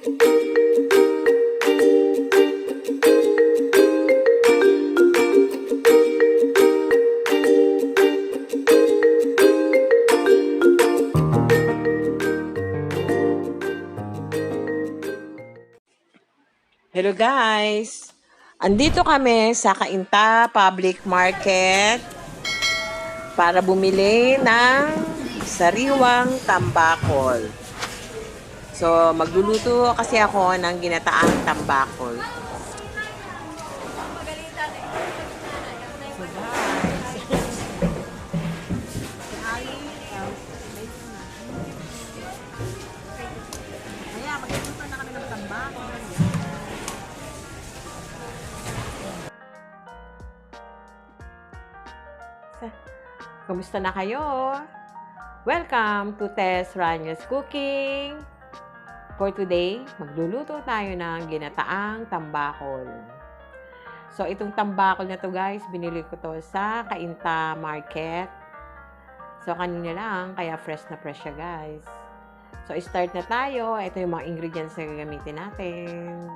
Hello guys! Andito kami sa Cainta Public Market para bumili ng sariwang tambakol. So, magluluto kasi ako ng ginataang tambakol. So guys, kaya magluluto na kami ng tambakol. Kamusta na kayo? Welcome to Tess Ranios Cooking. For today, magluluto tayo ng ginataang tambakol. So, itong tambakol na to guys, binili ko to sa Cainta Market. So, kanina lang, kaya fresh na fresh siya guys. So, start na tayo. Ito yung mga ingredients na gagamitin natin.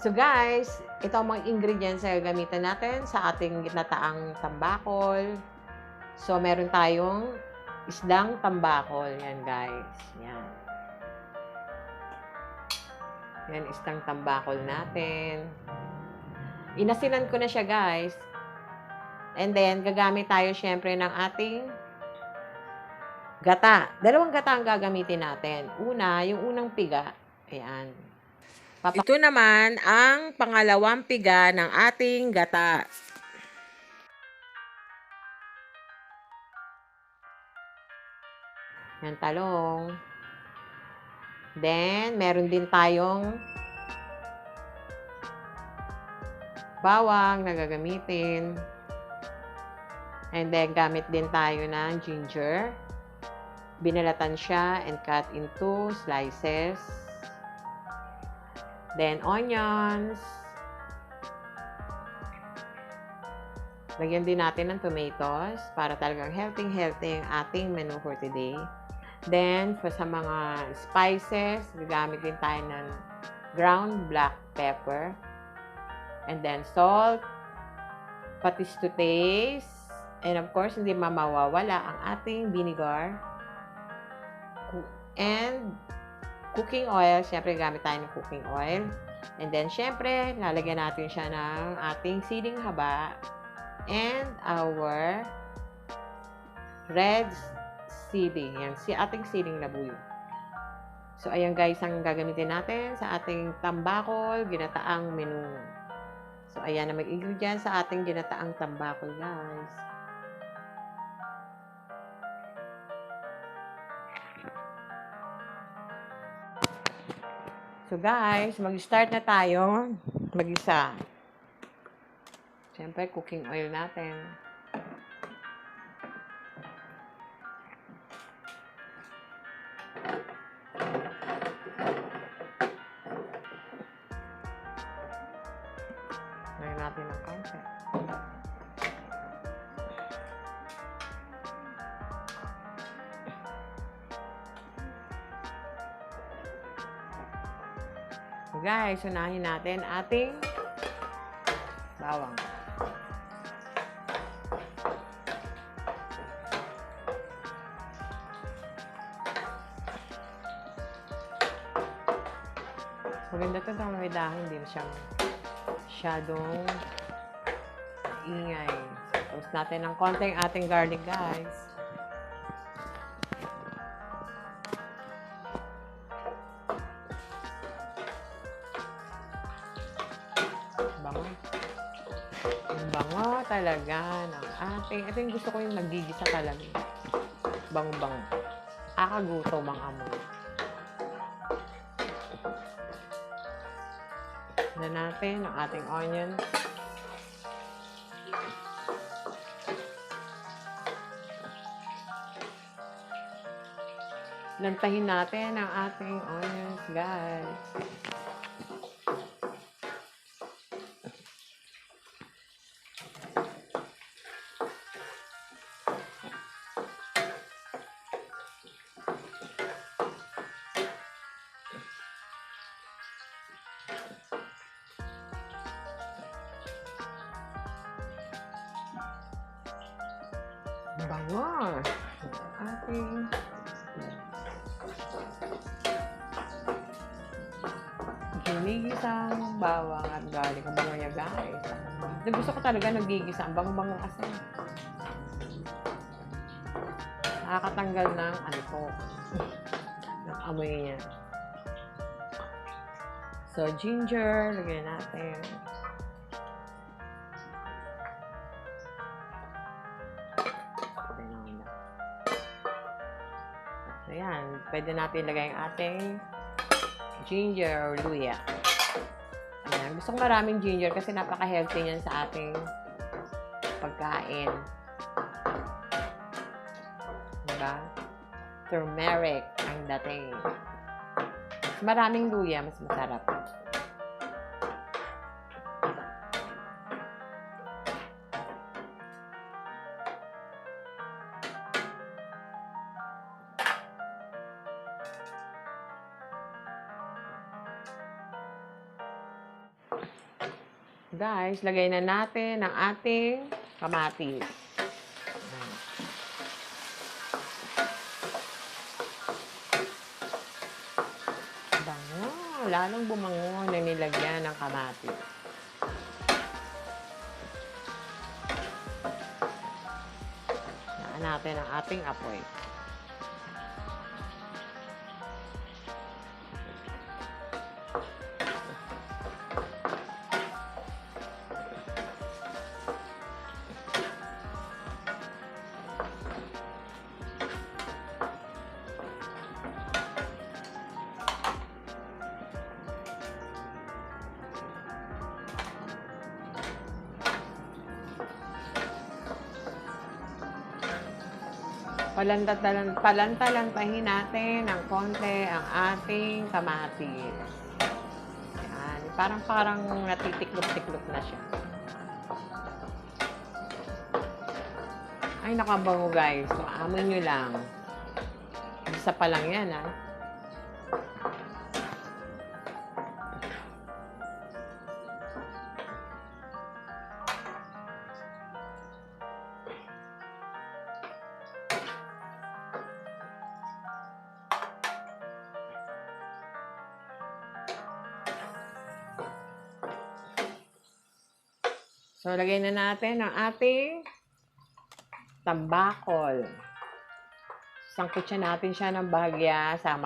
So guys, ito ang mga ingredients na gagamitin natin sa ating ginataang tambakol. So, meron tayong isdang tambakol. Yan, guys. Yan. Yan, isdang tambakol natin. Inasinan ko na siya, guys. And then, gagamit tayo syempre ng ating gata. Dalawang gata ang gagamitin natin. Una, yung unang piga. Ayan. Ito naman ang pangalawang piga ng ating gata. Yan, talong. Then, meron din tayong bawang na gagamitin. And then, gamit din tayo ng ginger. Binalatan siya and cut into slices. Then, onions. Lagyan din natin ng tomatoes para talagang healthy ang ating menu for today. Then, sa mga spices, gagamit din tayo ng ground black pepper. And then, salt, patis to taste. And of course, hindi mawawala ang ating vinegar. And cooking oil. Siyempre, gamit tayo ng cooking oil. And then, siyempre, lalagyan natin siya ng ating siling haba. And our red seeding. Yan, ating seeding labuyo. So, ayan guys, ang gagamitin natin sa ating tambakol, ginataang menu. So, ayan na mag-ingredients sa ating ginataang tambakol, guys. So, guys, mag-start na tayo mag-isa. Siyempre, cooking oil natin. Lagyan natin ng konti. So guys, unahin natin ating bawang. Maganda ito dahil may dahon din siyang masyadong ingay. Toast natin ng konting ating garlic, guys. Bango. Ang bango talaga ng ating... Ito yung gusto ko yung nagigisa talaga. Bango-bango. Kakagutom ang amoy. Na natin ang ating onions. Lantahin natin ang ating onions, guys. Bango. Ating ginigisang bawang at garlic. Ang bango niya, guys. Gusto ko talaga nagigisa. Ang bango-bango kasi. Nakakatanggal ng antok. Ng amoy niya. So, ginger. Lagyan natin. So, yan. Pwede natin ilagay ang ating ginger or luya. Ayan. Gusto ko maraming ginger kasi napaka-healthy niyan sa ating pagkain. Diba? Turmeric ang dating. Mas maraming luya, mas masarap. Guys, lagay na natin ang ating kamatis. Bango. Lalong bumango na nilagyan ng kamatis. Naan natin ang ating apoy. Palantalantahin natin ng konti ang ating kamatis. Yan. Parang natitiklop-tiklop na siya. Ay, nakabango guys. So, amoy nyo lang. Isa pa lang yan, ha. So, lagay na natin ang ating tambakol. Sangkutsa natin siya ng bahagya sa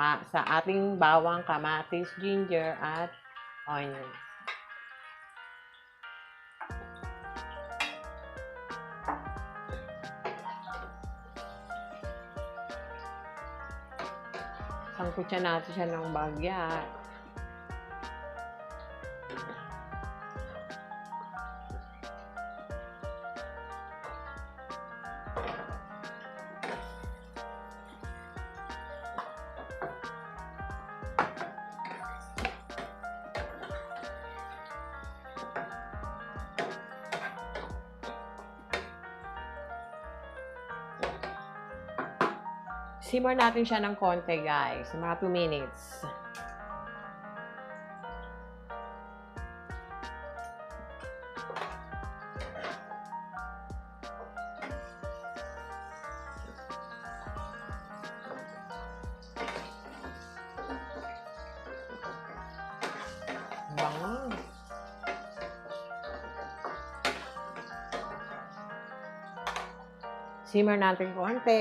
ating bawang, kamatis, ginger, at onions. Sangkutsa natin siya ng bahagya. Simmer natin siya ng konti, guys. Mga 2 minutes. Bango. Simmer natin konti.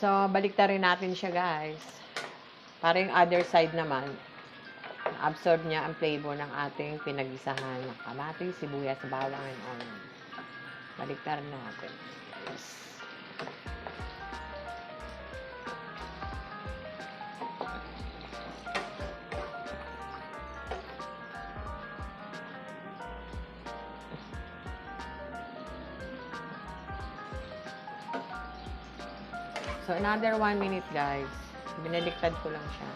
So, baliktarin natin siya, guys. Para yung other side naman, absorb niya ang flavor ng ating pinagisahan ng kamatis, sibuyas, bawang, and onion. Baliktarin natin. Yes. So, another 1 minute, guys. Binaliktad ko lang siya.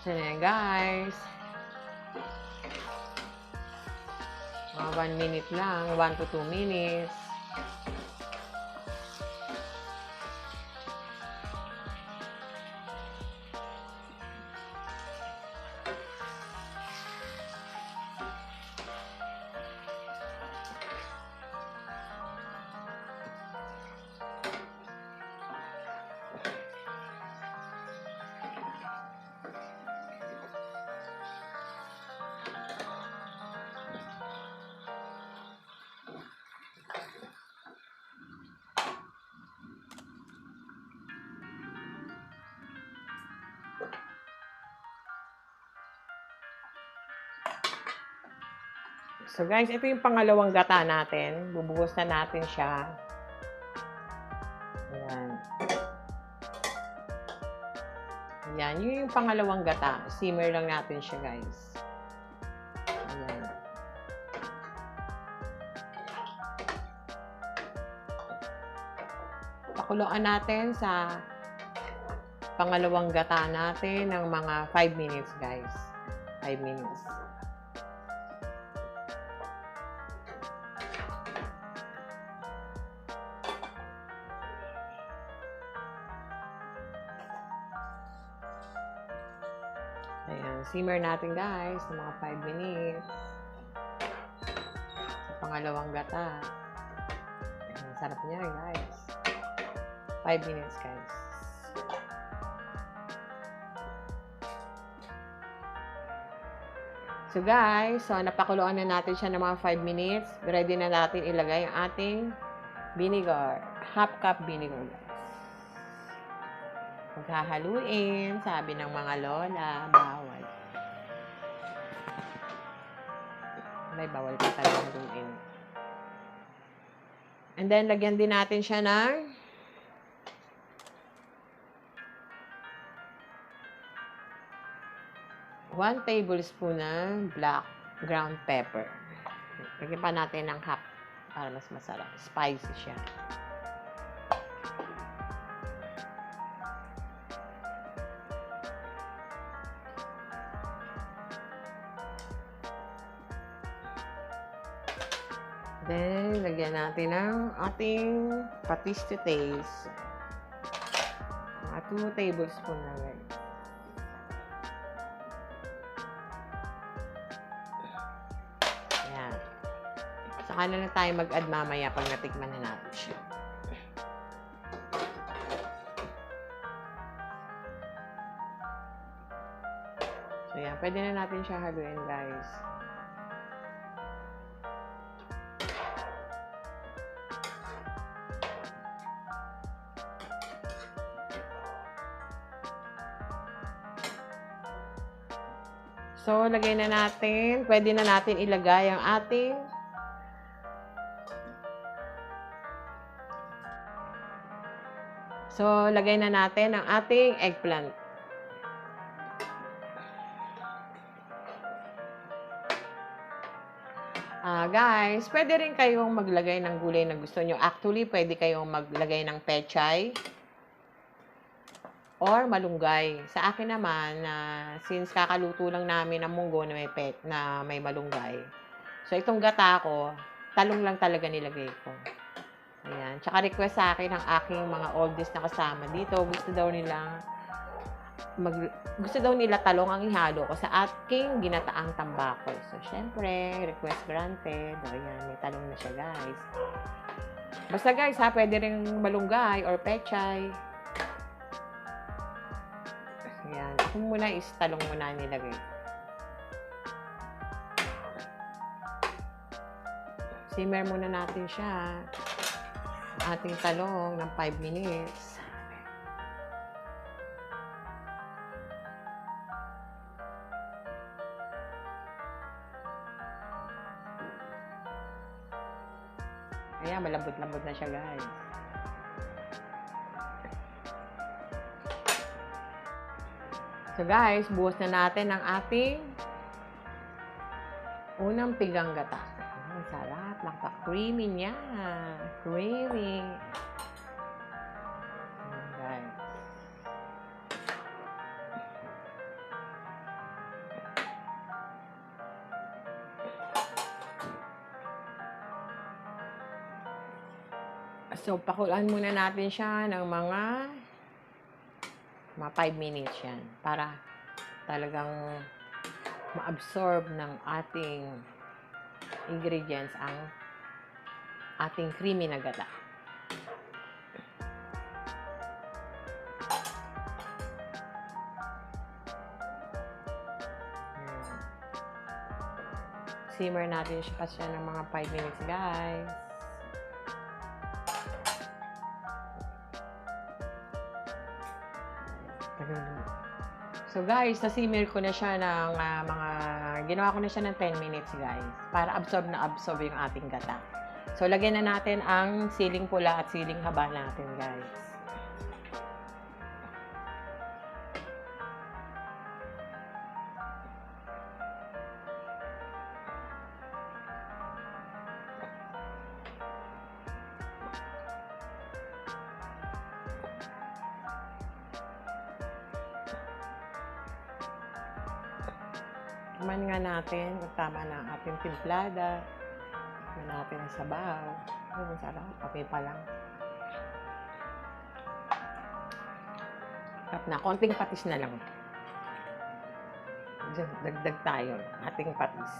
So, yan guys. Mga 1 minute lang. 1 to 2 minutes. So guys, ito yung pangalawang gata natin. Bubuhos na natin siya. Ayan. Ayan, yun yung pangalawang gata. Simmer lang natin siya guys. Ayan. Pakuluan natin sa pangalawang gata natin ng mga 5 minutes guys. 5 minutes. Ayan, simmer natin guys ng mga 5 minutes. Sa pangalawang gata. Ayan, sarap niya guys. 5 minutes guys. So guys, napakuluan na natin siya ng mga 5 minutes. Ready na natin ilagay ang ating vinegar. Half cup vinegar. Maghahaluin, sabi ng mga lola, bawal. May bawal pa talaga haluin. And then, lagyan din natin siya ng one tablespoon ng black ground pepper. Lagyan pa natin ng half para mas masarap. Spicy siya. Then, lagyan natin ng ating patis to taste. Mga 2 tablespoon na guys. Ayan. Saka na lang tayo mag-add mamaya pag natikman na natin siya. So, yan. Pwede na natin siya haluin guys. So, lagay na natin. Pwede na natin ilagay ang ating lagay na natin ang ating eggplant. Guys, pwede rin kayong maglagay ng gulay na gusto nyo. Actually, pwede kayong maglagay ng pechay or malunggay. Sa akin naman, since kakaluto lang namin ng munggo na may malunggay. So, itong gata ko, talong lang talaga nilagay ko. Ayan. Tsaka request sa akin ng aking mga oldest na kasama dito. Gusto daw nila talong ang ihalo ko sa aking ginataang tambakol. So, syempre, request granted. O, ayan, may talong na siya, guys. Basta, guys, pwede rin malunggay or pechay. Ayan. Ako muna is talong muna nilagay. Simmer muna natin siya. Ating talong ng 5 minutes. Ayan, malambot-lambot na siya, guys. So, guys, buhos na natin ang ating unang pigang gata. Ang sarap. Nakaka-creamy niya. Creamy. Ayan, guys. So, pakulaan muna natin siya ng mga 5 minutes yan para talagang ma-absorb ng ating ingredients ang ating creamy na gata. Simmer natin siya pa siya ng mga 5 minutes, guys. So, guys, na-simmer ko na siya ng ginawa ko na siya ng 10 minutes, guys. Para absorb na absorb yung ating gata. So, lagyan na natin ang siling pula at siling haba natin, guys. Kumain nga natin, tama na ang ating timplada. Kumain natin ang sabaw. Ay, masarap. Okay pa lang. Sarap na. Konting patis na lang. Dagdag tayo. Ating patis.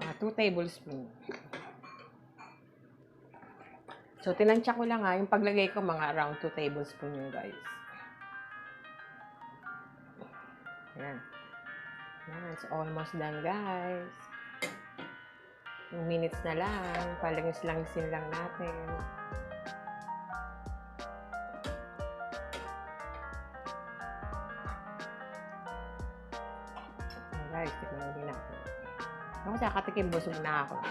Mga 2 tablespoons. So, tinansya ko lang yung paglagay ko mga around 2 tablespoons yun, guys. Ayan. Ayan. It's almost done, guys. 2 minutes na lang. Palangis-langisin lang natin. Ayan, guys. Tikman din natin. Ako sa katikim, busog na ako.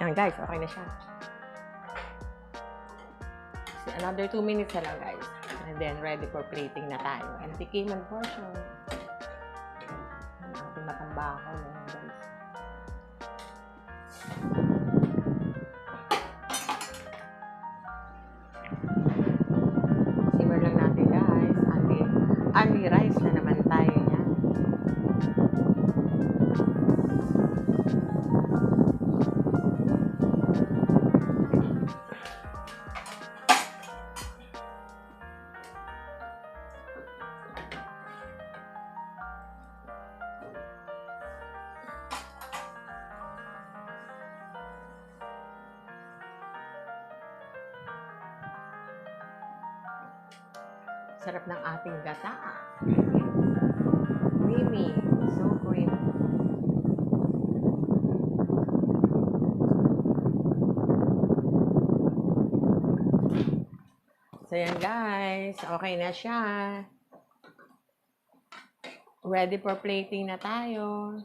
Ayan, guys. Okay na siya. So, another 2 minutes na lang, guys. And then, ready for plating na tayo. And tikiman portion. Ang ating matambako, guys. Simmer lang natin, guys. Only rice na naman tayo yan. Sarap ng ating gata. Creamy. So creamy. So, yan guys. Okay na siya. Ready for plating na tayo.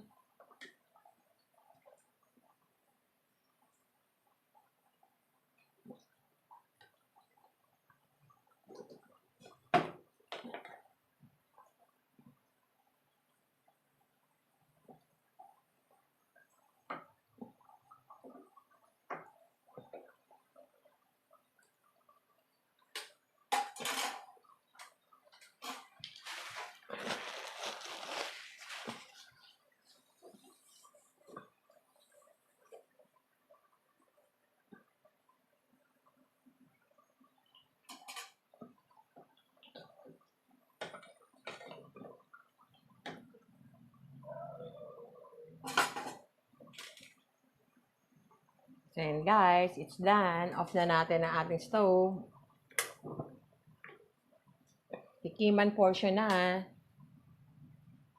So, yan guys, it's done. Off na natin ang ating stove. Tikiman portion na.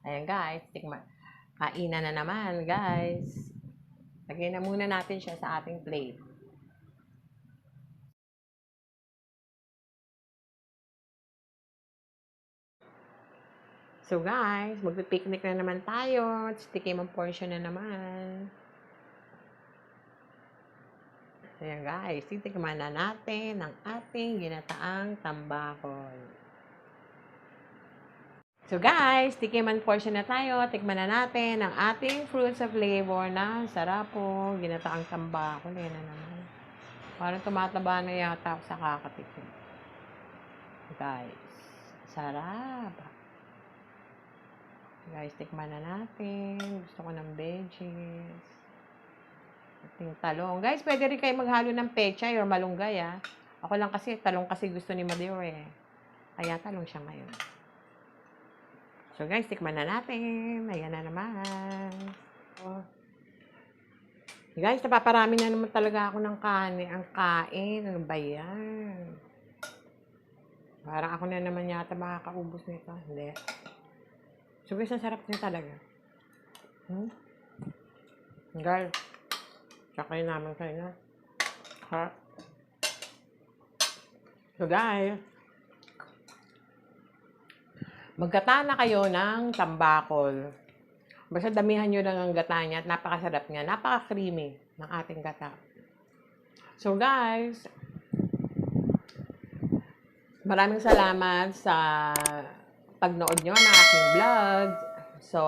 Ayan guys, tikman. Kainan na naman guys. Lagay na muna natin siya sa ating plate. So guys, magpipiknik na naman tayo. Tikiman portion na naman. Ayan guys, titikman na natin ang ating ginataang tambakol. So guys, tikiman portion na tayo. Tikman na natin ang ating fruits of flavor na sarap po. Ginataang tambakol. Ayan na naman. Parang tumataba na yata ako sa kakatikim. Guys, sarap. Guys, tikman na natin. Gusto ko ng veggies. Ating talong. Guys, pwede rin kayo maghalo ng pechay or malunggay, ah. Ako lang kasi, talong kasi gusto ni Madeira, eh. Kaya talong siya ngayon. So, guys, tikman na natin. Ayan na naman. Oh. Guys, napaparami na naman talaga ako ng kanin. Ang kain. Ano ba yan? Parang ako na naman yata makakaubos nito. Hindi. So, guys, ang sarap niya talaga. Guys, tsaka yun naman kayo na. Ha? So, guys, maggata na kayo ng tambakol. Basta damihan nyo lang ang gata niya at napakasarap niya. Napaka-creamy ng ating gata. So, guys, maraming salamat sa pagnood nyo ng aking vlog. So,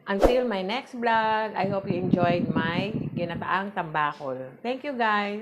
until my next vlog, I hope you enjoyed my ginataang tambakol. Thank you, guys!